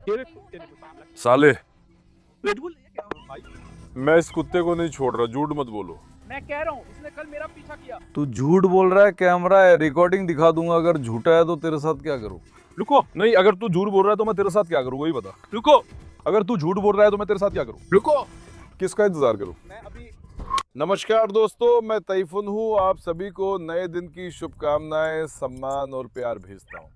साले, पिटबुल है क्या भाई? मैं इस कुत्ते को नहीं छोड़ रहा, झूठ मत बोलो। मैं कह रहा हूँ इसने कल मेरा पीछा किया। तू झूठ बोल रहा है, कैमरा है, रिकॉर्डिंग दिखा दूंगा। अगर झूठा है तो तेरे साथ क्या करूं? रुको, नहीं, अगर तू झूठ बोल रहा है तो मैं तेरे साथ क्या करूं, वही बता। रुको, अगर तू झूठ बोल रहा है तो मैं तेरे साथ क्या करूं? रुको, किसका इंतजार करूं? मैं अभी नमस्कार दोस्तों, मैं तैफुन हूँ। आप सभी को नए दिन की शुभकामनाएं, सम्मान और प्यार भेजता हूँ।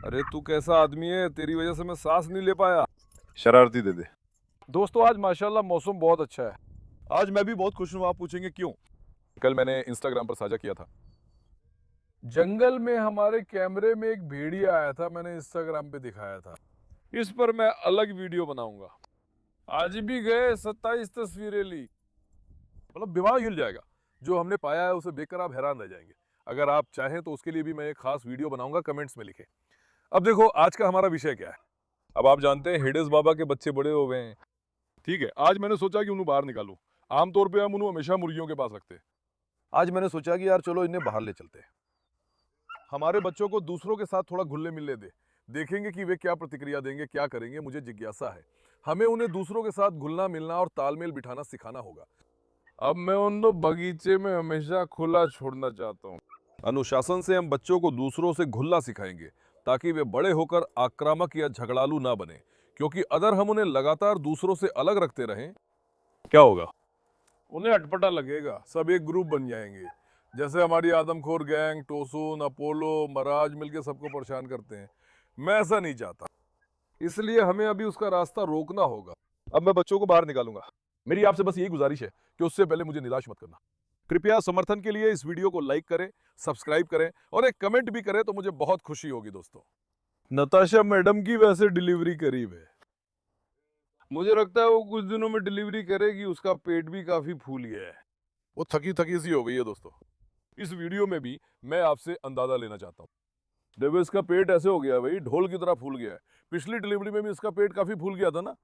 अरे तू कैसा आदमी है, तेरी वजह से मैं सांस नहीं ले पाया। शरारती दे दे। दोस्तों, आज माशाल्लाह मौसम बहुत अच्छा है। आज मैं भी बहुत खुश हूँ। आप पूछेंगे क्यों? कल मैंने इंस्टाग्राम पर साझा किया था, जंगल में हमारे कैमरे में एक भेड़िया आया था, मैंने इंस्टाग्राम पे दिखाया था। इस पर मैं अलग वीडियो बनाऊंगा। आज भी गए 27 तस्वीरें ली, मतलब दिमाग हिल जाएगा। जो हमने पाया है उसे देखकर आप हैरान रह जाएंगे। अगर आप चाहें तो उसके लिए भी मैं एक खास वीडियो बनाऊंगा, कमेंट्स में लिखें। अब देखो, आज का हमारा विषय क्या है। अब आप जानते हैं हिडेस बाबा के बच्चे बड़े हो गए हैं, ठीक है। आज मैंने सोचा कि उन्हें बाहर निकालूं। आमतौर पे हम उन्हें हमेशा मुर्गियों के पास रखते हैं। आज मैंने सोचा कि यार चलो इन्हें बाहर ले चलते हैं। हमारे बच्चों को दूसरों के साथ थोड़ा घुलने मिलने दे, देखेंगे कि वे क्या प्रतिक्रिया देंगे, क्या करेंगे। मुझे जिज्ञासा है। हमें उन्हें दूसरों के साथ घुलना मिलना और तालमेल बिठाना सिखाना होगा। अब मैं उन्हें बगीचे में हमेशा खुला छोड़ना चाहता हूँ। अनुशासन से हम बच्चों को दूसरों से घुलना सिखाएंगे, ताकि वे बड़े होकर आक्रामक या झगड़ालू ना बने। क्योंकि अगर हम उन्हें लगातार दूसरों से अलग रखते रहें, क्या होगा? उन्हें अटपटा लगेगा, सब एक ग्रुप बन जाएंगे। जैसे हमारी आदमखोर गैंग, टोसुन, अपोलो, मराज मिलके सबको परेशान करते हैं। मैं ऐसा नहीं चाहता, इसलिए हमें अभी उसका रास्ता रोकना होगा। अब मैं बच्चों को बाहर निकालूंगा। मेरी आपसे बस यही गुजारिश है कि उससे पहले मुझे निराश मत करना। कृपया समर्थन के लिए इस वीडियो को लाइक करें, सब्सक्राइब करें और एक कमेंट भी करें तो मुझे बहुत खुशी होगी। दोस्तों, नताशा मैडम की वैसे डिलीवरी करीब है। मुझे लगता है वो कुछ दिनों में डिलीवरी करेगी। उसका पेट भी काफी फूल गया है, वो थकी थकी सी हो गई है। दोस्तों, इस वीडियो में भी मैं आपसे अंदाजा लेना चाहता हूँ। देखो, इसका पेट ऐसे हो गया है भाई, ढोल की तरह फूल गया है। पिछली डिलीवरी में भी इसका पेट काफी फूल गया था ना,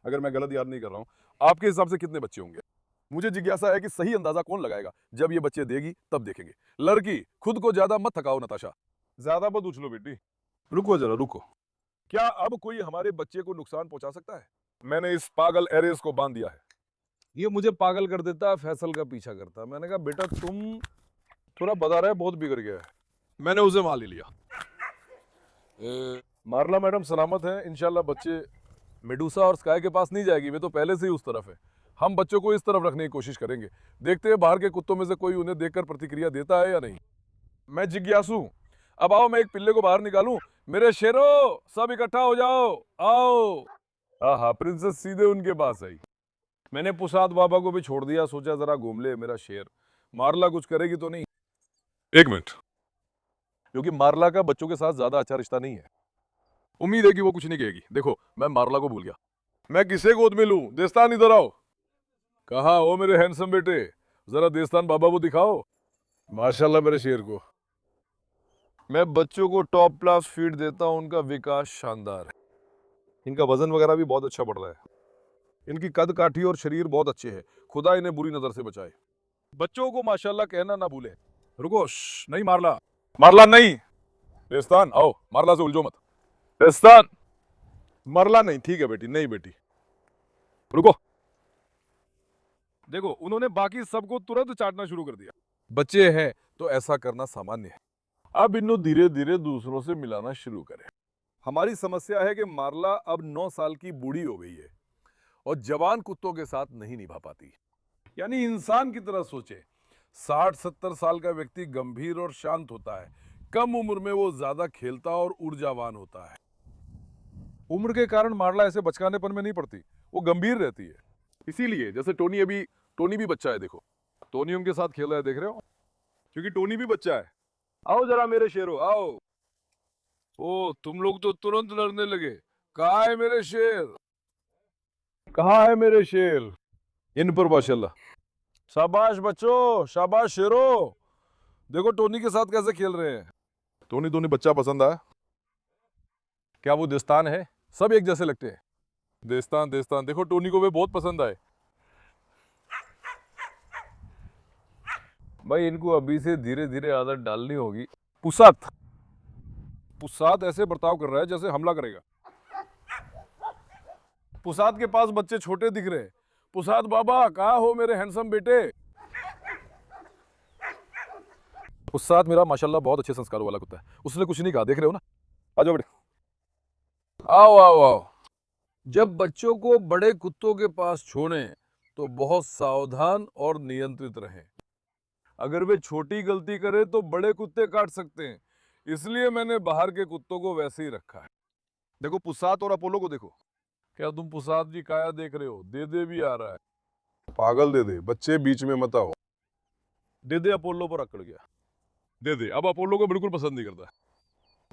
अगर मैं गलत याद नहीं कर रहा हूँ। आपके हिसाब से कितने बच्चे होंगे? मुझे जिज्ञासा है कि सही अंदाजा कौन लगाएगा। जब ये बच्चे देगी तब देखेंगे। लड़की, खुद को ज्यादा मत थकाओ नताशा, ज्यादा मत उछलो बेटी। रुको जरा, रुको। क्या अब कोई हमारे बच्चे को नुकसान पहुंचा सकता है? मैंने इस पागल एरेस को बांध दिया है। ये मुझे पागल कर देता है, फैसल का पीछा करता है। मैंने कहा बेटा तुम थोड़ा बता रहे, बहुत बिगड़ गया है। मैंने उसे मार ले लिया। मारला मैडम सलामत है इंशाल्लाह। बच्चे मेडूसा और स्काई के पास नहीं जाएगी, वे तो पहले से ही उस तरफ है। हम बच्चों को इस तरफ रखने की कोशिश करेंगे। देखते हैं बाहर के कुत्तों में से कोई उन्हें देखकर प्रतिक्रिया देता है या नहीं। मैं जिज्ञासु हूं। अब आओ, मैं एक पिल्ले को बाहर निकालूं। मेरे शेरों, सब इकट्ठा हो जाओ, आओ। हाँ, प्रिंसेस सीधे उनके पास आई। मैंने पुसाद बाबा को भी छोड़ दिया, सोचा जरा घूम ले मेरा शेर। मारला कुछ करेगी तो नहीं? एक मिनट, क्योंकि मारला का बच्चों के साथ ज्यादा अच्छा रिश्ता नहीं है। उम्मीद है कि वो कुछ नहीं कहेगी। देखो, मैं मारला को भूल गया। मैं किसे गोद में लूं? देस्तान इधर आओ। कहा हो मेरे हैंडसम बेटे, जरा देस्तान बाबा को दिखाओ। माशाल्लाह मेरे शेर को। मैं बच्चों को टॉप क्लास फीड देता हूं, उनका विकास शानदार है। इनका वजन वगैरह भी बहुत अच्छा बढ़ रहा है। इनकी कद काठी और शरीर बहुत अच्छे हैं। खुदा इन्हें बुरी नजर से बचाए। बच्चों को माशाल्लाह कहना ना भूले। रुको, नहीं मारला, मारला नहीं। देस्तान आओ, मारला से उलझो मत। देस्तान, मारला नहीं। ठीक है बेटी, नहीं बेटी, रुको। देखो, उन्होंने बाकी सबको तुरंत चाटना शुरू कर दिया। बच्चे हैं तो ऐसा करना सामान्य है। अब इन्हों धीरे धीरे दूसरों से मिलाना शुरू करें। हमारी समस्या है कि मारला अब 9 साल की बूढ़ी हो गई है और जवान कुत्तों के साथ नहीं निभा पाती। यानी इंसान की तरह सोचे। 60-70 साल का व्यक्ति गंभीर और शांत होता है। कम उम्र में वो ज्यादा खेलता और ऊर्जावान होता है। उम्र के कारण मारला ऐसे बचकानेपन में नहीं पड़ती, वो गंभीर रहती है। इसीलिए जैसे टोनी भी बच्चा है। देखो, टोनी उनके साथ खेल रहा है, देख रहे हो? क्योंकि टोनी भी बच्चा है। आओ जरा मेरे शेरों, आओ। ओ, तुम लोग तो तुरंत लड़ने लगे। कहाँ है मेरे शेर? कहाँ है मेरे शेर? इन पर माशाल्लाह। शाबाश बच्चों, शाबाश शेरों। देखो टोनी के साथ कैसे खेल रहे हैं। टोनी बच्चा पसंद आया? क्या वो देस्तान है? सब एक जैसे लगते हैं। देस्तान, देस्तान, देखो टोनी को वे बहुत पसंद आए। भाई इनको अभी से धीरे धीरे आदत डालनी होगी। पुसाद ऐसे बर्ताव कर रहा है जैसे हमला करेगा। पुसाद के पास बच्चे छोटे दिख रहे हैं। पुसाद बाबा कहाँ हो मेरे हैंडसम बेटे? पुसाद मेरा माशाल्लाह बहुत अच्छे संस्कारों वाला कुत्ता है, उसने कुछ नहीं कहा, देख रहे हो ना। आ जाओ बेटे, आओ आओ आओ। जब बच्चों को बड़े कुत्तों के पास छोड़ें तो बहुत सावधान और नियंत्रित रहें। अगर वे छोटी गलती करे तो बड़े कुत्ते काट सकते हैं, इसलिए मैंने बाहर के कुत्तों को वैसे ही रखा है। देखो पुसाद और अपोलो को देखो। क्या तुम पुसाद की काया देख रहे हो? दे दे भी आ रहा है। पागल दे दे, बच्चे बीच में मत आओ। दे दे अपोलो पर अकड़ गया। दे दे अब अपोलो को बिल्कुल पसंद नहीं करता।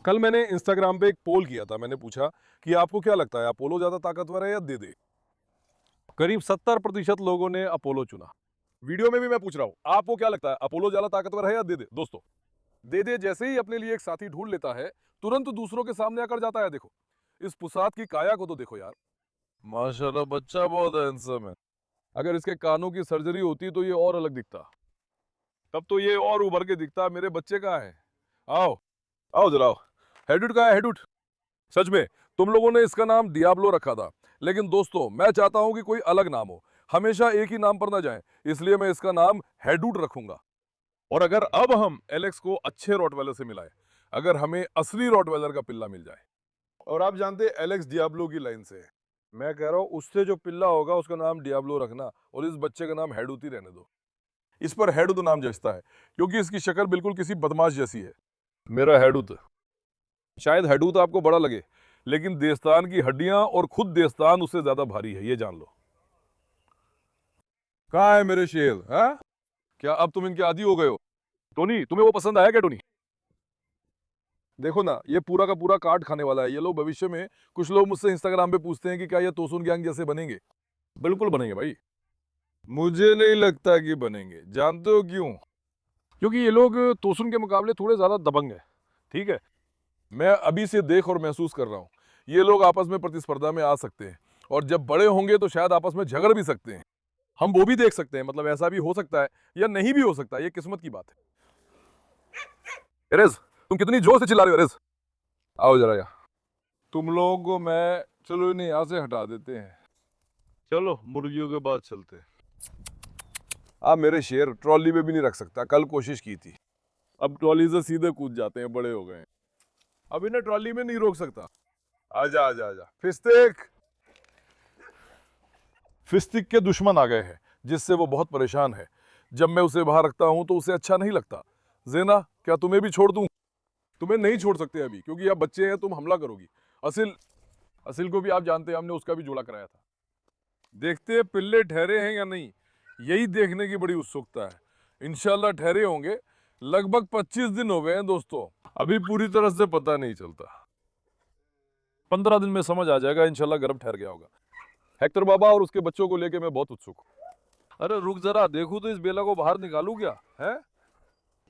कल मैंने इंस्टाग्राम पे एक पोल किया था, मैंने पूछा कि आपको क्या लगता है अपोलो ज्यादा ताकतवर है या दे दे? करीब 70% लोगों ने अपोलो चुना। वीडियो में भी मैं पूछ रहा हूं, आपको क्या लगता है अपोलो ज्यादा ताकतवर है या दे दे? दोस्तों, दे दे जैसे ही अपने लिए एक साथी ढूंढ लेता है, तुरंत दूसरों के सामने आकर जाता है। देखो इस पुसाद की काया को तो देखो यार, माशाल्लाह बच्चा बहुत हैंडसम है। अगर इसके कानों की सर्जरी होती तो ये और अलग दिखता, तब तो ये और उभर के दिखता। मेरे बच्चे कहाँ है? आओ आओ जरा आओ। हेडुट कहाँ है? हेडुट। सच में तुम लोगों ने इसका नाम डियाब्लो रखा था, लेकिन दोस्तों मैं चाहता हूं कि कोई अलग नाम हो, हमेशा एक ही नाम पर ना जाए, इसलिए मैं इसका नाम हेडुट रखूंगा। और अगर अब हम एलेक्स को अच्छे रॉटवेलर से मिलाए, अगर हमें असली रॉटवेलर का पिल्ला मिल जाए, और आप जानते हैं एलेक्स डियाब्लो की लाइन से है, मैं कह रहा हूं उससे जो पिल्ला होगा उसका नाम डियाब्लो रखना और इस बच्चे का नाम हेडुत ही रहने दो। इस पर हेडुत नाम जचता है क्योंकि इसकी शक्ल बिल्कुल किसी बदमाश जैसी है। मेरा हेडुत। शायद हेडुत आपको बड़ा लगे, लेकिन देस्तान की हड्डियां और खुद देस्तान उससे ज्यादा भारी है, ये जान लो। कहाँ है मेरे शेर? हाँ, क्या अब तुम इनके आदी हो गए हो? टोनी, तुम्हें वो पसंद आया क्या टोनी? देखो ना, ये पूरा का पूरा काट खाने वाला है। ये लोग भविष्य में, कुछ लोग मुझसे इंस्टाग्राम पे पूछते हैं कि क्या ये तोसुन गैंग जैसे बनेंगे? बिल्कुल बनेंगे भाई। मुझे नहीं लगता कि बनेंगे। जानते हो क्यों? क्योंकि ये लोग तोसुन के मुकाबले थोड़े ज्यादा दबंग है। ठीक है, मैं अभी से देख और महसूस कर रहा हूँ, ये लोग आपस में प्रतिस्पर्धा में आ सकते हैं, और जब बड़े होंगे तो शायद आपस में झगड़ भी सकते हैं। हम वो भी देख सकते हैं, मतलब ऐसा भी हो सकता है या नहीं भी हो सकता है, ये किस्मत की बात है। एरेज, तुम कितनी जोर से चिल्ला रहे हो? एरेज, आओ जरा यहाँ। तुम लोगों को मैं, चलो इन्हें यहाँ से हटा देते हैं। चलो मुर्गियों के बाद चलते हैं। आप मेरे शेर ट्रॉली में भी नहीं रख सकता, कल कोशिश की थी, अब ट्रॉली से सीधे कूद जाते हैं, बड़े हो गए हैं। अब इन्हें ट्रॉली में नहीं रोक सकता। आजा आजा आजा। फिस्टिक, फिस्टिक के दुश्मन आ गए हैं, जिससे वो बहुत परेशान है। जब मैं उसे बाहर रखता हूं तो उसे अच्छा नहीं लगता। जेना, क्या तुम्हें भी छोड़ दूं? तुम्हें नहीं छोड़ सकते अभी, क्योंकि आप बच्चे हैं, तुम हमला करोगी। असिल को भी आप जानते हैं, हमने उसका भी जोड़ा कराया था। देखते हैं पिल्ले ठहरे हैं या नहीं, यही देखने की बड़ी उत्सुकता है। इंशाल्लाह ठहरे होंगे। लगभग 25 दिन हो गए हैं दोस्तों, अभी पूरी तरह से पता नहीं चलता। 15 दिन में समझ आ जाएगा इंशाल्लाह, गर्भ ठहर गया होगा। हेक्टर बाबा और उसके बच्चों को लेके मैं बहुत उत्सुक हूँ। अरे रुक जरा, देखूं तो इस बेला को बाहर निकालूं क्या है?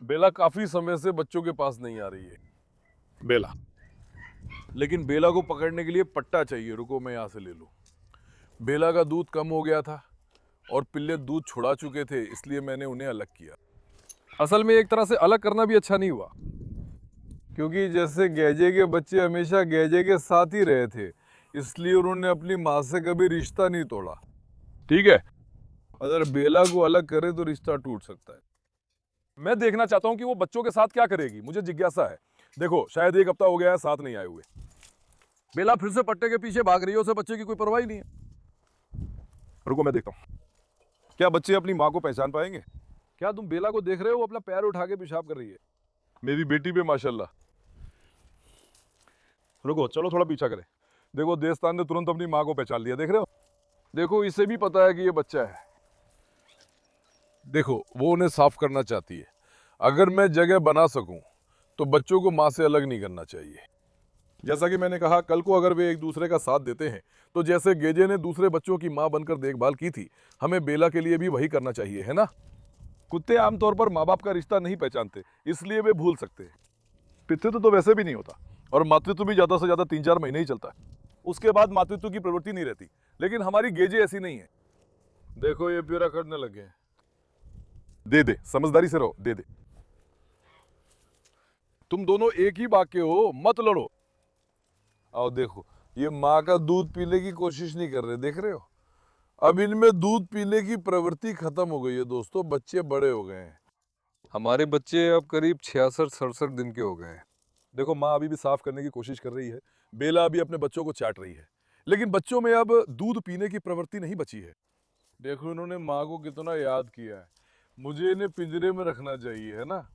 बेला काफी समय से बच्चों के पास नहीं आ रही है। बेला, लेकिन बेला को पकड़ने के लिए पट्टा चाहिए। रुको मैं यहाँ से ले लूं। बेला का दूध कम हो गया था और पिल्ले दूध छुड़ा चुके थे, इसलिए मैंने उन्हें अलग किया। असल में एक तरह से अलग करना भी अच्छा नहीं हुआ, क्योंकि जैसे गैजे के बच्चे हमेशा गैजे के साथ ही रहे थे, इसलिए उन्होंने अपनी माँ से कभी रिश्ता नहीं तोड़ा। ठीक है, अगर बेला को अलग करे तो रिश्ता टूट सकता है। मैं देखना चाहता हूं कि वो बच्चों के साथ क्या करेगी, मुझे जिज्ञासा है। देखो शायद 1 हफ्ता हो गया है साथ नहीं आए हुए। बेला फिर से पट्टे के पीछे भाग रही है, उसे बच्चे की कोई परवाह ही नहीं है। रुको मैं देखता हूं, क्या बच्चे अपनी माँ को पहचान पाएंगे? क्या तुम बेला को देख रहे हो? वो अपना पैर उठा के पेशाब कर रही है। मेरी बेटी पे माशाल्लाह। रुको, चलो थोड़ा पीछा करें। देखो देस्तान ने तुरंत अपनी माँ को पहचान लिया, देख रहे हो? देखो इसे भी पता है कि ये बच्चा है। देखो वो उन्हें साफ करना चाहती है। अगर मैं जगह बना सकूं तो बच्चों को माँ से अलग नहीं करना चाहिए। जैसा कि मैंने कहा, कल को अगर वे एक दूसरे का साथ देते हैं तो जैसे गेजे ने दूसरे बच्चों की माँ बनकर देखभाल की थी, हमें बेला के लिए भी वही करना चाहिए, है ना? कुत्ते आमतौर पर माँ बाप का रिश्ता नहीं पहचानते, इसलिए वे भूल सकते हैं। पितृत्व तो वैसे भी नहीं होता, और मातृत्व भी ज्यादा से ज्यादा 3-4 महीने ही चलता है। उसके बाद मातृत्व की प्रवृत्ति नहीं रहती। लेकिन हमारी गेजे ऐसी नहीं है। देखो ये प्यारा करने लगे हैं। दे दे, समझदारी से रहो, दे दे। तुम दोनों एक ही बाग के हो, मत लड़ो। आओ देखो, ये माँ का दूध पीने की कोशिश नहीं कर रहे, देख रहे हो। अब इनमें दूध पीने की प्रवृत्ति खत्म हो गई है दोस्तों, बच्चे बड़े हो गए हैं। हमारे बच्चे अब करीब 66-67 दिन के हो गए हैं। देखो माँ अभी भी साफ करने की कोशिश कर रही है, बेला अभी अपने बच्चों को चाट रही है, लेकिन बच्चों में अब दूध पीने की प्रवृत्ति नहीं बची है। देखो इन्होंने माँ को कितना याद किया है। मुझे इन्हें पिंजरे में रखना चाहिए, है ना।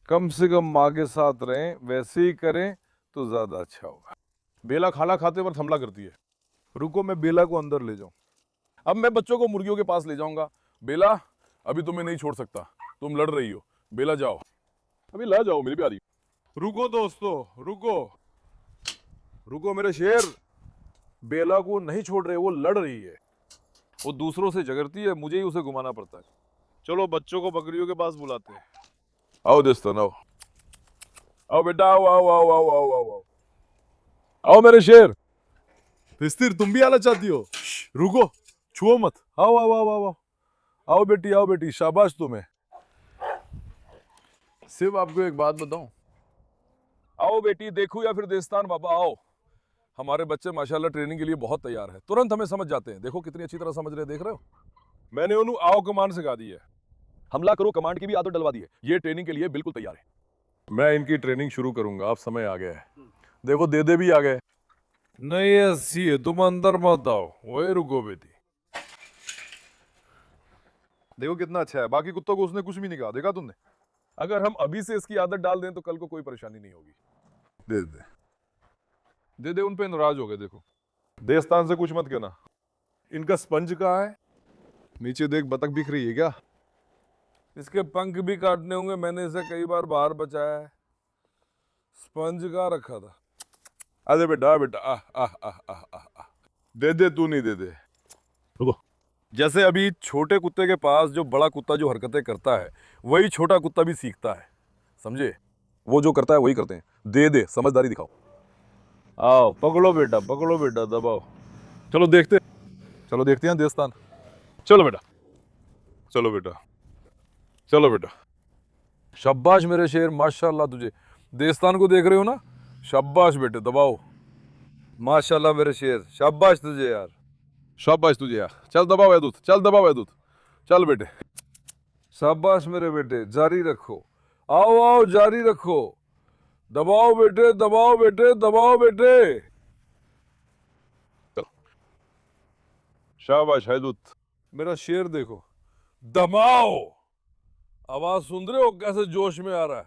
कम से कम माँ के साथ रहें, वैसे ही करें तो ज्यादा अच्छा होगा। बेला खाना खाते वक्त हमला करती है। रुको मैं बेला को अंदर ले जाऊं। अब मैं बच्चों को मुर्गियों के पास ले जाऊंगा। बेला अभी तुम्हें नहीं छोड़ सकता, तुम लड़ रही हो। बेला जाओ, अभी ला जाओ मेरी प्यारी। रुको दोस्तों, रुको रुको मेरे शेर। बेला को नहीं छोड़ रहे, वो लड़ रही है। वो दूसरों से झगड़ती है, मुझे ही उसे घुमाना पड़ता है। चलो बच्चों को बकरियों के पास बुलाते हैं। आओ दोस्तों, आओ आओ बेटा, आओ आओ आओ आओ आओ आओ आओ आओ मेरे शेर। स्थिर, तुम भी आना चाहती हो? रुको, छुओ मत। आओ आओ आओ आओ आओ आओ बेटी, आओ बेटी, शाबाश तुम्हें। सिर्फ आपको एक बात बताऊं, आओ बेटी, देखो या फिर देस्तान बाबा, आओ। हमारे बच्चे माशाल्लाह ट्रेनिंग के लिए बहुत तैयार है, तुरंत हमें समझ जाते हैं। देखो कितनी अच्छी तरह समझ रहे हैं, देख रहे हो। मैंने उन्हें आओ कमांड सिखा दी है, हमला करो कमांड की भी आदत डलवा दी है। ये ट्रेनिंग के लिए बिल्कुल तैयार है। मैं इनकी ट्रेनिंग शुरू करूंगा, अब समय आ गया है। देखो देदे भी आ गए। नहीं ऐसी है, तुम अंदर मत आओ, वही रुको बेटी। देखो कितना अच्छा है, बाकी कुत्तों को उसने कुछ भी नहीं कहा, देखा तुमने। अगर हम अभी से इसकी आदत डाल दें तो कल को कोई परेशानी नहीं होगी। दे दे दे दे, उन पे नाराज हो गए। देखो देस्तान से कुछ मत कहना। इनका स्पंज कहाँ है? नीचे देख, बतख दिख रही है क्या? इसके पंख भी काटने होंगे, मैंने इसे कई बार बाहर बचाया है। स्पंज कहाँ रखा था? अरे बेटा बेटा, आ आ आ आ आ आ दे दे, तू नहीं दे दे। रुको, जैसे अभी छोटे कुत्ते के पास जो बड़ा कुत्ता जो हरकतें करता है, वही छोटा कुत्ता भी सीखता है, समझे। वो जो करता है वही करते हैं। दे दे, समझदारी दिखाओ। आओ पकड़ो बेटा, पकड़ो बेटा, दबाओ। चलो देखते हैं देस्तान। चलो बेटा, चलो बेटा, चलो बेटा। शाबाश मेरे शेर, माशाल्लाह तुझे। देस्तान को देख रहे हो ना, शाबाश बेटे, दबाओ। माशाल्लाह मेरे शेर, शाबाश तुझे यार, शाबाश तुझे यार। चल दबाओ है दूध, चल दबाओ है दूध, चल बेटे। शाबाश मेरे बेटे, जारी रखो। आओ आओ, जारी रखो। दबाओ बेटे, दबाओ बेटे, दबाओ बेटे। चलो, शाबाश है दूध। मेरा शेर देखो, दबाओ। आवाज सुन रहे हो कैसे जोश में आ रहा है?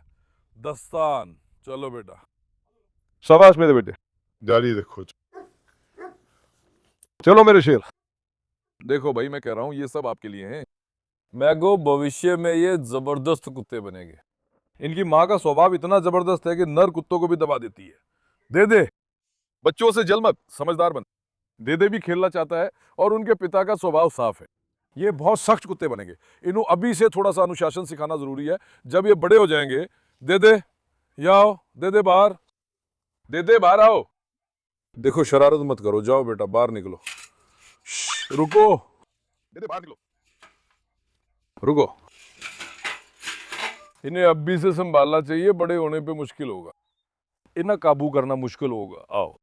दस्तान, चलो बेटा। शाबाश मेरे बेटे, जारी रखो। चलो मेरे शेर। देखो भाई, मैं कह रहा हूं ये सब आपके लिए हैं। मैं को भविष्य में ये जबरदस्त कुत्ते बनेंगे। इनकी माँ का स्वभाव इतना जबरदस्त है कि नर कुत्तों को भी दबा देती है। दे दे, बच्चों से जल मत, समझदार बन। दे दे भी खेलना चाहता है और उनके पिता का स्वभाव साफ है। ये बहुत सख्त कुत्ते बनेंगे। इन्हों अभी से थोड़ा सा अनुशासन सिखाना जरूरी है। जब ये बड़े हो जाएंगे, दे दे, या आओ, दे दे बाहर, दे दे बाहर आओ। देखो शरारत मत करो, जाओ बेटा बाहर निकलो। रुको, दे दे बाहर निकलो, रुको। इन्हें अभी से संभालना चाहिए, बड़े होने पे मुश्किल होगा। इन्हें काबू करना मुश्किल होगा। आओ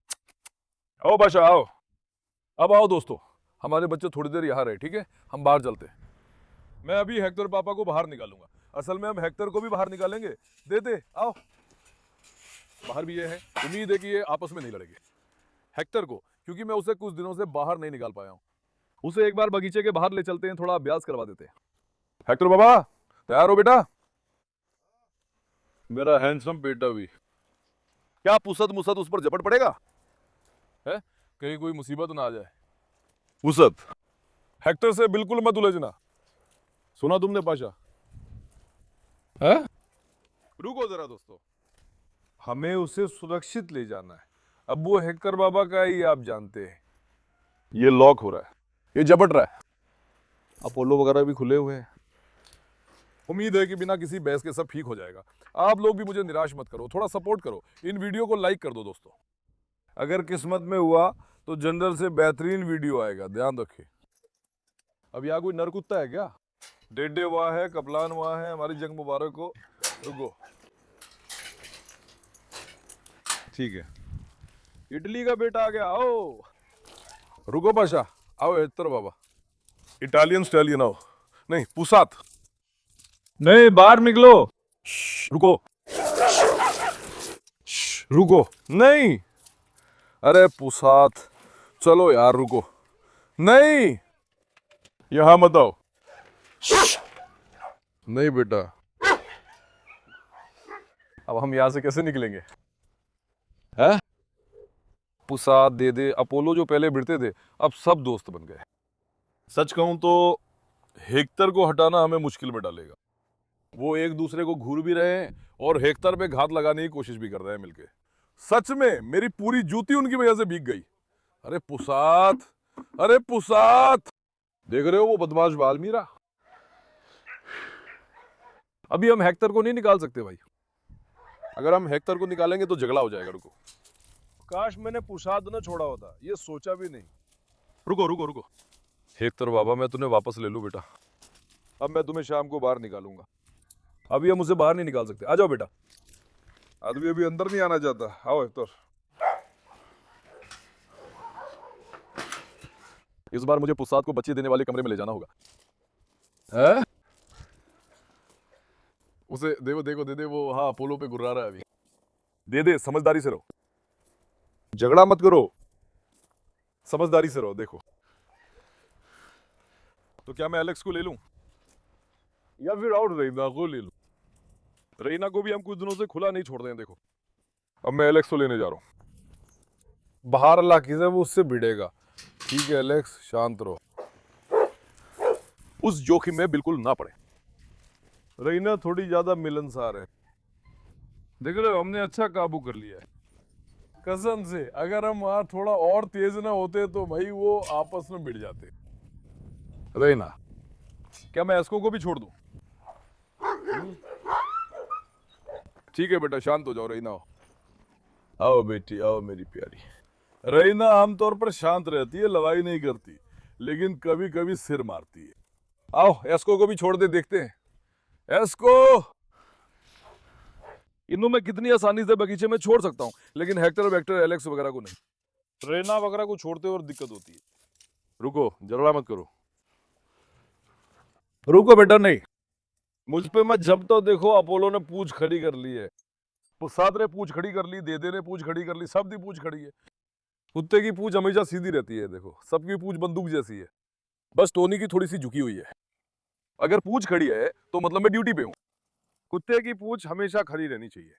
आओ बादशाह, आओ। अब आओ दोस्तों, हमारे बच्चे थोड़ी देर यहाँ रहे, ठीक है, हम बाहर चलते हैं। मैं अभी हेक्टर पापा को बाहर निकालूंगा। असल में हम हेक्टर को भी बाहर निकालेंगे। दे दे, आओ। बाहर भी ये है, उम्मीद है कि ये आपस में नहीं लड़ेंगे। हेक्टर को, क्योंकि मैं उसे कुछ दिनों से बाहर नहीं निकाल पाया हूँ। उसे एक बार बगीचे के बाहर ले चलते हैं, थोड़ा अभ्यास करवा देते हैं। हेक्टर बाबा, तैयार हो बेटा? मेरा हैंडसम बेटा भी। क्या पुसद मुसद उस पर झपट पड़ेगा है? कहीं कोई मुसीबत ना आ जाए। पुसद, हेक्टर से बिल्कुल मत उलझना। सुना तुमने पाशा? है? रुको जरा दोस्तों, हमें उसे सुरक्षित ले जाना है। अब वो हेक्टर बाबा का ही आप जानते हैं। ये लॉक हो रहा है, ये झपट रहा है। अपोलो वगैरह भी खुले हुए हैं। उम्मीद है कि बिना किसी बहस के सब ठीक हो जाएगा। आप लोग भी मुझे निराश मत करो, थोड़ा सपोर्ट करो। इन वीडियो को लाइक कर दो दोस्तों। अगर किस्मत में हुआ तो जनरल से बेहतरीन वीडियो आएगा, ध्यान रखिए। अब यहाँ कोई नर कुत्ता है क्या? डेडे वहाँ है, कपलान वहाँ है, हमारी जंग मुबारक हो। रुको, ठीक है, इटली का बेटा आ गया, आओ। रुको पाशा, आओ हेक्टर बाबा। इटालियन स्टालियन आओ। नहीं, पुसात। नहीं, बाहर निकलो। रुको। रुको। नहीं, अरे पुसात, चलो यार रुको। नहीं, यहां मत आओ। नहीं बेटा, अब हम यहां से कैसे निकलेंगे? है? पुसात दे दे। अपोलो जो पहले भिड़ते थे, अब सब दोस्त बन गए। सच कहूं तो हेक्टर को हटाना हमें मुश्किल में डालेगा। वो एक दूसरे को घूर भी रहे हैं और हेक्टर पे घात लगाने की कोशिश भी कर रहे हैं मिलके। सच में मेरी पूरी जूती उनकी वजह से भीग गई। अरे पुसात, अरे पुसात, देख रहे हो वो बदमाश बालमीरा? अभी हम हेक्टर को नहीं निकाल सकते भाई। अगर हम हेक्टर को निकालेंगे तो झगड़ा हो जाएगा। रुको, काश मैंने पुसात न छोड़ा होता, ये सोचा भी नहीं। रुको रुको रुको। हेक्टर बाबा, मैं तुम्हें वापस ले लूं बेटा। अब मैं तुम्हें शाम को बाहर निकालूंगा। अभी हम उसे बाहर नहीं निकाल सकते। आ जाओ बेटा। आदमी अभी अंदर नहीं आना चाहता। आओ हेक्टर। इस बार मुझे पुसात को बच्चे देने वाले कमरे में ले जाना होगा। है? उसे देखो देखो, दे दे वो। हाँ, अपोलो पे गुर्रा रहा है अभी। दे दे, समझदारी से रहो, झगड़ा मत करो, समझदारी से रहो। देखो, तो क्या मैं एलेक्स को ले लूं या फिर और रईना को ले लूं? रईना को भी हम कुछ दिनों से खुला नहीं छोड़ रहे हैं। देखो, अब मैं एलेक्स को लेने जा रहा हूं। बाहर इलाके से वो उससे भिड़ेगा। ठीक है एलेक्स, शांत रहो, उस जोखिम में बिल्कुल ना पड़े। रईना थोड़ी ज्यादा मिलनसार है। देख रहे हो, हमने अच्छा काबू कर लिया है कसम से। अगर हम वहां थोड़ा और तेज ना होते तो भाई वो आपस में भिड़ जाते। रईना, क्या मैं एस्को को भी छोड़ दूं? ठीक है बेटा, शांत हो जाओ। रईना आओ बेटी, आओ मेरी प्यारी। रईना आमतौर पर शांत रहती है, लड़ाई नहीं करती, लेकिन कभी कभी सिर मारती है। आओ एस्को को भी छोड़ दे, देखते हैं। एस्को, इन्हों में कितनी आसानी से बगीचे में छोड़ सकता हूं, लेकिन हेक्टर वेक्टर एलेक्स वगैरह को नहीं। रेना वगैरह को छोड़ते और दिक्कत होती है। रुको, झगड़ा मत करो। रुको बेटा, नहीं, मुझ पे मत जब। तो देखो, अपोलो ने पूछ खड़ी कर ली है, पुसात ने पूछ खड़ी कर ली, देदे ने पूछ खड़ी कर ली, सब दी पूछ खड़ी है। कुत्ते की पूछ हमेशा सीधी रहती है। देखो, सबकी पूछ बंदूक जैसी है, बस टोनी की थोड़ी सी झुकी हुई है। अगर पूछ खड़ी है तो मतलब मैं ड्यूटी पे हूं। कुत्ते की पूछ हमेशा खड़ी रहनी चाहिए।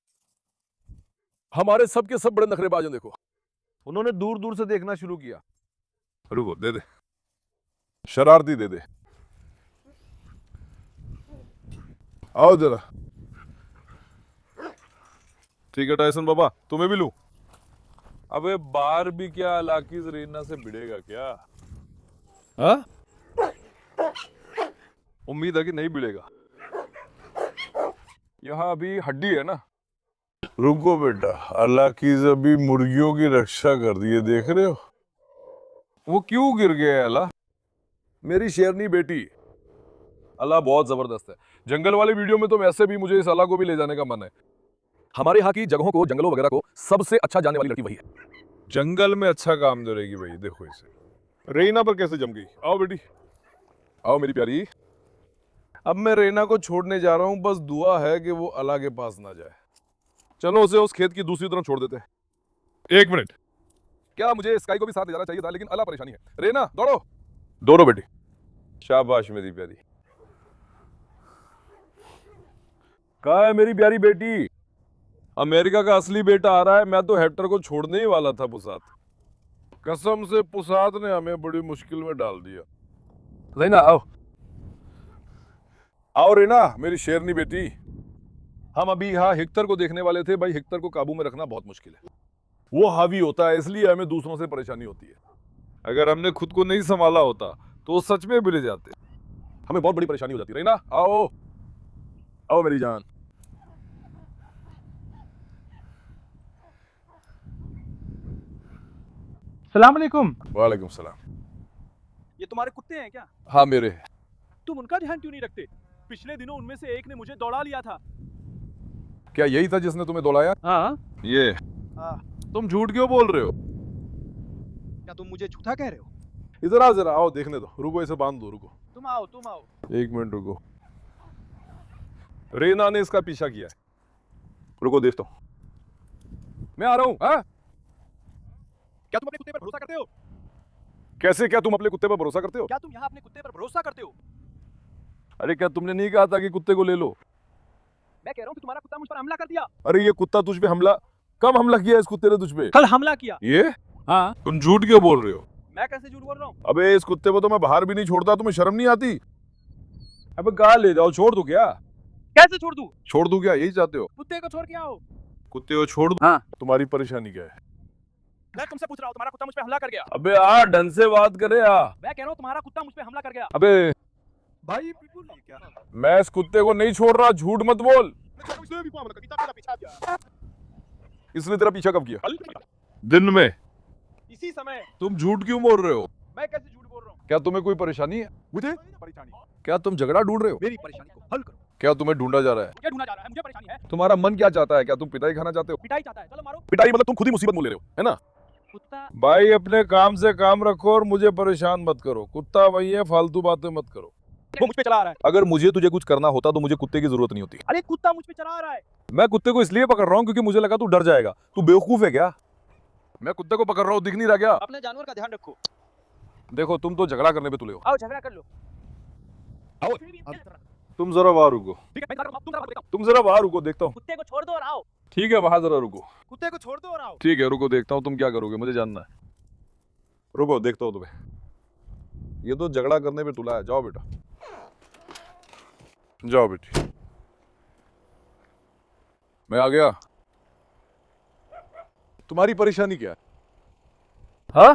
हमारे सब के सब बड़े नखरेबाज हैं। देखो, उन्होंने दूर दूर से देखना शुरू किया। रुको, दे दे, शरारती दे दे। आओ जरा। ठीक है टाइसन बाबा, तुम्हें भी लूं? अबे बाहर भी क्या अलाकीज रेना से भिड़ेगा क्या? हाँ? उम्मीद है कि नहीं भिड़ेगा। यहाँ अभी हड्डी है ना। रुको बेटा, अलाकीज अभी मुर्गियों की रक्षा कर दी है, देख रहे हो? वो क्यों गिर गया है अला? मेरी शेरनी बेटी। अला बहुत जबरदस्त है। जंगल वाले वीडियो में तो वैसे भी मुझे इस अला को भी ले जाने का मन है। हमारे यहाँ की जगहों को, जंगलों वगैरह को सबसे अच्छा जानने वाली लड़की वही है। जंगल में अच्छा काम करेगी भाई। देखो इसे, रेना पर कैसे जम गई। आओ बेटी, आओ मेरी प्यारी। अब मैं रेना को छोड़ने जा रहा हूं, बस दुआ है कि वो अला के पास ना जाए। चलो उसे उस खेत की दूसरी तरफ छोड़ देते हैं। एक मिनट, क्या मुझे स्काई को भी साथ ले जाना चाहिए था, लेकिन अला परेशानी है। रेना दौड़ो, दौड़ो बेटी। शाबाश मेरी प्यारी। कहाँ है मेरी प्यारी बेटी? अमेरिका का असली बेटा आ रहा है। मैं तो हेक्टर को छोड़ने ही वाला था। पुसात, कसम से पुसात ने हमें बड़ी मुश्किल में डाल दिया। रेना आओ, आओ रेना मेरी शेरनी बेटी। हम अभी यहाँ हेक्टर को देखने वाले थे। भाई हेक्टर को काबू में रखना बहुत मुश्किल है। वो हावी होता है, इसलिए हमें दूसरों से परेशानी होती है। अगर हमने खुद को नहीं संभाला होता तो सच में भिड़ जाते, हमें बहुत बड़ी परेशानी हो जाती। रेना आओ, आओ मेरी जान। सलाम अलैकुम। वालेकुम सलाम। ये तुम्हारे कुत्ते हैं क्या? हाँ मेरे। तुम उनका ध्यान क्यों नहीं रखते? पिछले दिनों उनमें से एक ने मुझे दौड़ा लिया था। क्या यही था जिसने तुम्हें दौड़ाया? हाँ। ये हाँ। तुम झूठ क्यों बोल रहे हो? क्या तुम मुझे झूठा कह रहे हो? इधर आओ, जरा आओ, देखने दो। रुको, इसे बांध दो, रुको। तुम आओ, तुम आओ। 1 मिनट रुको। रेना ने इसका पीछा किया है। रुको, देखता हूं। मैं आ रहा हूं। हाँ? क्या तुम अपने कुत्ते पर भरोसा करते हो? कैसे? क्या तुम अपने कुत्ते पर भरोसा करते हो? क्या तुम यहाँ अपने कुत्ते पर भरोसा करते हो? अरे क्या तुमने नहीं कहा था कि कुत्ते को ले लो? मैं कह रहा हूँ कि तुम्हारा कुत्ता मुझ पर हमला कर दिया। अरे ये कुत्ता तुझ पे हमला, कब हमला किया इस कुत्ते ने तुझ पे? कल हमला किया। ये? हाँ। तुम झूठ क्यों बोल रहे हो? मैं कैसे झूठ बोल रहा हूँ? अबे इस कुत्ते को तो मैं बाहर भी नहीं छोड़ता, तुम्हें शर्म नहीं आती? अबे कहाँ ले जाओ? छोड़ दूं क्या? कैसे छोड़ दूँ? छोड़ दूं क्या, यही चाहते हो? कुत्ते को छोड़ के आओ। कुत्ते को छोड़ दूं? हाँ। तुम्हारी परेशानी क्या है? मैं तुमसे पूछ रहा हूँ, तुम्हारा कुत्ता मुझ पे हमला कर गया। अबे आ, ढंग से बात करे आ। मैं कह रहा हूँ तुम्हारा कुत्ता मुझ पे हमला कर गया। अबे भाई बिल्कुल नहीं क्या? मैं इस कुत्ते को नहीं छोड़ रहा, झूठ मत बोल। इसने तेरा पीछा कब किया? दिन में? इसी समय। तुम झूठ क्यों बोल रहे हो? मैं कैसे झूठ बोल रहा हूँ? क्या तुम्हें कोई परेशानी है? मुझे परेशानी। क्या तुम झगड़ा ढूंढ रहे हो? मेरी परेशानी को हल करो। क्या तुम्हें ढूंढा जा रहा है? क्या ढूंढा जा रहा है? मुझे परेशानी है। तुम्हारा मन क्या चाहता है? क्या तुम पिटाई खाना चाहते हो? पिटाई चाहता है, चलो मारो। पिटाई मतलब तुम खुद ही मुसीबत में ले रहे हो, है ना? कुत्ता। भाई अपने काम से काम रखो और मुझे परेशान मत करो। कुत्ता वही है, फालतू बातें मत करो। वो मुझ पे चला आ रहा है। अगर मुझे तुझे कुछ करना होता तो मुझे कुत्ते की जरूरत नहीं होती। अरे कुत्ता मुझ पे चला आ रहा है। मैं कुत्ते को इसलिए पकड़ रहा हूँ क्योंकि मुझे लगा तू डर जाएगा। तू बेवकूफ है क्या? मैं कुत्ते को पकड़ रहा हूँ, दिख नहीं रहा क्या? अपने जानवर का ध्यान रखो। देखो तुम तो झगड़ा करने पे तुले हो। आओ झगड़ा कर लो। आओ। तुम जरा बाहर रुको। ठीक है, मैं तुम जरा देखता हूँ। तुम जरा बाहर रुको, देखता हूँ। कुत्ते को छोड़ दो और आओ। ठीक है, वहां जरा रुको। कुत्ते को छोड़ दो और आओ। ठीक है, रुको, देखता हूँ तुम क्या करोगे, मुझे जानना है। रुको, देखता हूँ तुम्हें। ये तो झगड़ा करने पे तुला है। जाओ बेटा, जाओ बेटी। मैं आ गया। तुम्हारी परेशानी क्या है? हाँ?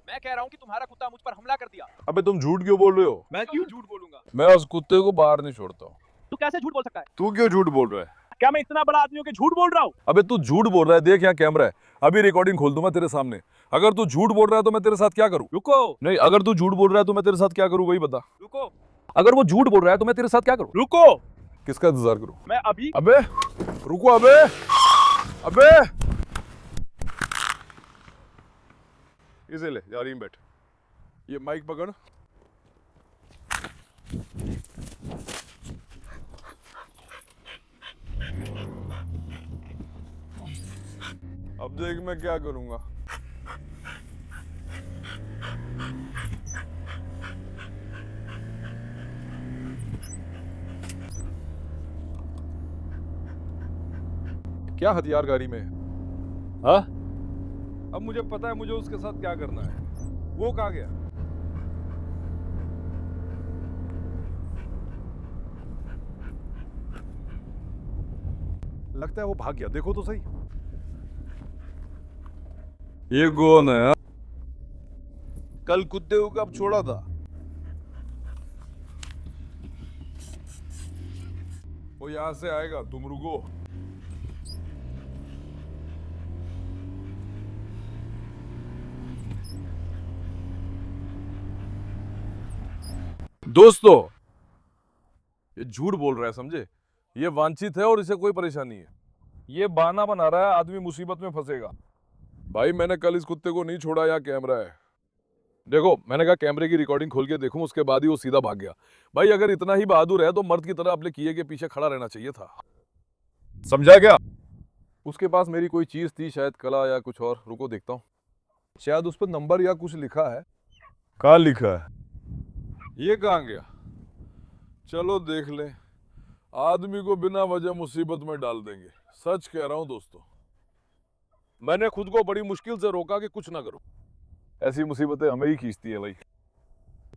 मैं कह रहा हूँ कि तुम्हारा कुत्ता मुझ पर हमला कर दिया। अबे तुम झूठ क्यों बोल रहे हो? मैं क्यों झूठ बोलूंगा? मैं उस कुत्ते को बाहर नहीं छोड़ता हूँ। तू कैसे झूठ बोल सकता है? तू क्यों झूठ बोल रहा है? क्या मैं इतना बड़ा आदमी हूँ कि झूठ बोल रहा हूँ? अबे तू झूठ बोल रहा है, देख यहाँ कैमरा है। अभी रिकॉर्डिंग खोल दूंगा तेरे सामने। अगर तू झूठ बोल रहा है तो मैं तेरे साथ क्या करूँ? रुको। नहीं, अगर तू झूठ बोल रहा है तो मैं तेरे साथ क्या करूँ, वही बता। रुको। अगर वो झूठ बोल रहा है तो मैं तेरे साथ क्या करूँ? रुको। किसका इंतजार करूँ? मैं अभी। अबे रुको। अबे अबे इसे ले, यार बैठ। ये माइक पकड़। अब देख मैं क्या करूंगा। क्या हथियार गाड़ी में है? हाँ? अब मुझे पता है मुझे उसके साथ क्या करना है। वो कहाँ गया? लगता है वो भाग गया, देखो तो सही। ये कौन है? कल कुत्ते को कब छोड़ा था? वो यहां से आएगा, तुम रुको। दोस्तों, ये झूठ बोल रहा है, समझे? ये वांछित है और इसे कोई परेशानी है। ये बहाना बना रहा है, आदमी मुसीबत में फंसेगा। भाई मैंने कल इस कुत्ते को नहीं छोड़ा, यहाँ कैमरा है। देखो, मैंने कहा कैमरे की रिकॉर्डिंग खोल के देखूं, उसके बाद ही वो सीधा भाग गया। भाई अगर इतना ही बहादुर है तो मर्द की तरह अपने किए के पीछे खड़ा रहना चाहिए था। समझा क्या? उसके पास मेरी कोई चीज थी, शायद कला या कुछ और। रुको देखता हूँ, शायद उस पर नंबर या कुछ लिखा है। कहाँ लिखा है? ये कहाँ गया? चलो देख ले। आदमी को बिना वजह मुसीबत में डाल देंगे। सच कह रहा हूं दोस्तों, मैंने खुद को बड़ी मुश्किल से रोका कि कुछ ना करूं। ऐसी मुसीबतें हमें ही खींचती है भाई,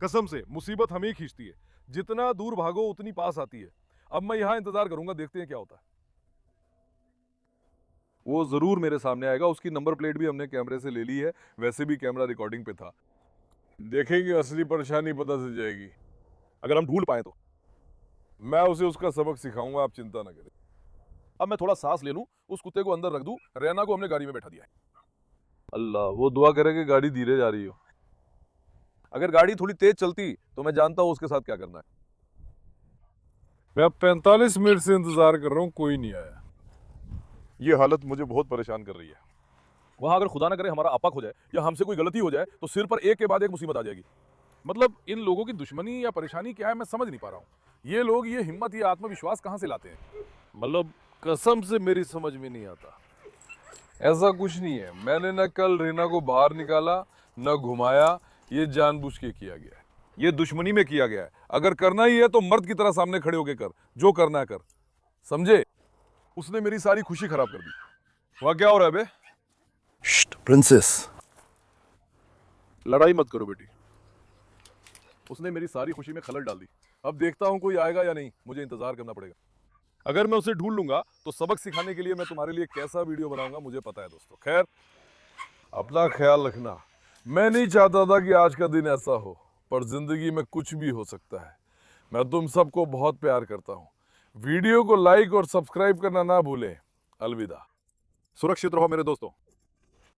कसम से मुसीबत हमें ही खींचती है। जितना दूर भागो उतनी पास आती है। अब मैं यहां इंतजार करूंगा, देखते हैं क्या होता है। वो जरूर मेरे सामने आएगा। उसकी नंबर प्लेट भी हमने कैमरे से ले ली है, वैसे भी कैमरा रिकॉर्डिंग पे था। देखेंगे, असली परेशानी पता चल जाएगी। अगर हम ढूंढ पाए तो मैं उसे उसका सबक सिखाऊंगा, आप चिंता ना करें। अब मैं थोड़ा सांस ले लूं, उस कुत्ते को अंदर रख दूं। रैना को हमने गाड़ी में बैठा दिया है। अल्लाह, वो दुआ करे कि गाड़ी धीरे जा रही हो। अगर गाड़ी थोड़ी तेज चलती तो मैं जानता हूं उसके साथ क्या करना है। मैं अब 45 मिनट से इंतजार कर रहा हूं, कोई नहीं आया। ये हालत मुझे बहुत परेशान कर रही है। वहां अगर खुदा ना करे हमारा आपक हो जाए या हमसे कोई गलती हो जाए तो सिर पर एक के बाद एक मुसीबत आ जाएगी। मतलब इन लोगों की दुश्मनी या परेशानी क्या है मैं समझ नहीं पा रहा हूँ। ये लोग ये हिम्मत ये आत्मविश्वास कहाँ से लाते हैं? मतलब कसम से मेरी समझ में नहीं आता। ऐसा कुछ नहीं है, मैंने न कल रीना को बाहर निकाला न घुमाया, ये जानबूझ के किया गया है। ये दुश्मनी में किया गया है। अगर करना ही है तो मर्द की तरह सामने खड़े होके कर, जो करना है कर, समझे? उसने मेरी सारी खुशी खराब कर दी। वहां क्या हो रहा है बे? प्रिंसेस, लड़ाई मत करो बेटी। उसने मेरी सारी खुशी में खलल डाल दी। अब देखता हूं कोई आएगा या नहीं, मुझे इंतजार करना पड़ेगा। अगर मैं उसे ढूंढ लूंगा तो सबक सिखाने के लिए मैं तुम्हारे लिए कैसा वीडियो बनाऊंगा मुझे पता है दोस्तों। खैर, अपना ख्याल रखना। मैं नहीं चाहता था कि आज का दिन ऐसा हो, पर जिंदगी में कुछ भी हो सकता है। मैं तुम सबको बहुत प्यार करता हूं। वीडियो को लाइक और सब्सक्राइब करना ना भूलें। अलविदा। सुरक्षित रहो मेरे दोस्तों।